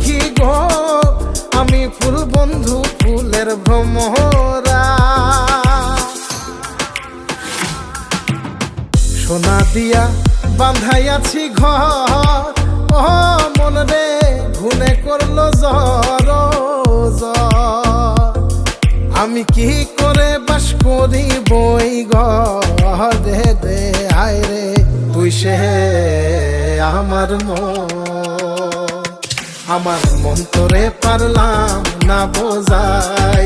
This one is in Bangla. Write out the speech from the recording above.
কি গো আমি ফুল বন্ধু ফুলের ভ্রমরা। সোনা দিয়া বাঁধাইয়াছি ঘর, ও মন রে ঘুনে করলো জ্বর জ্বর। আমি কি করে বাস করি বই ঘরে রে, আয় রে তুই সে আমার মন। আমার মন তোরে পারলাম না বোঝাই